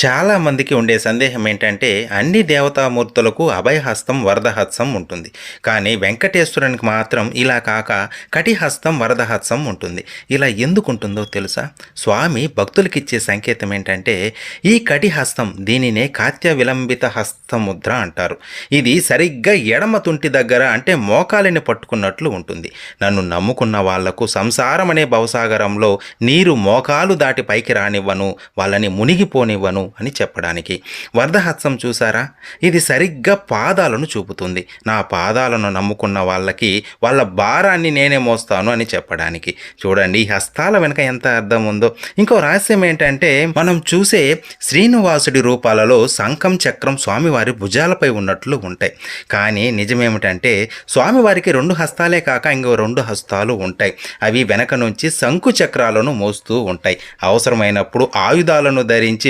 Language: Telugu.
చాలా మందికి ఉండే సందేహం ఏంటంటే అన్ని దేవతామూర్తులకు అభయహస్తం వరదహస్తం ఉంటుంది. కానీ వెంకటేశ్వరునికి మాత్రం ఇలా కాక కటిహస్తం వరదహస్తం ఉంటుంది. ఇలా ఎందుకు ఉంటుందో తెలుసా? స్వామి భక్తులకిచ్చే సంకేతం ఏంటంటే ఈ కటిహస్తం, దీనినే కాత్య విలంబిత హస్తముద్ర అంటారు. ఇది సరిగ్గా ఎడమ తుంటి దగ్గర అంటే మోకాలిని పట్టుకున్నట్లు ఉంటుంది. నన్ను నమ్ముకున్న వాళ్లకు సంసారం అనే భవసాగరంలో నీరు మోకాలు దాటి పైకి రానివ్వను, వాళ్ళని మునిగిపోనివ్వను అని చెప్పడానికి. వరదహస్తం చూసారా? ఇది సరిగ్గా పాదాలను చూపుతుంది. నా పాదాలను నమ్ముకున్న వాళ్ళకి వాళ్ళ భారాన్ని నేనే మోస్తాను అని చెప్పడానికి. చూడండి, ఈ హస్తాల వెనుక ఎంత అర్థం ఉందో. ఇంకో రహస్యం ఏంటంటే మనం చూసే శ్రీనివాసుడి రూపాలలో శంఖం, చక్రం స్వామివారి భుజాలపై ఉన్నట్లు ఉంటాయి. కానీ నిజమేమిటంటే స్వామివారికి 2 హస్తాలే కాక ఇంకో 2 హస్తాలు ఉంటాయి. అవి వెనక నుంచి శంకు చక్రాలను మోస్తూ ఉంటాయి. అవసరమైనప్పుడు ఆయుధాలను ధరించి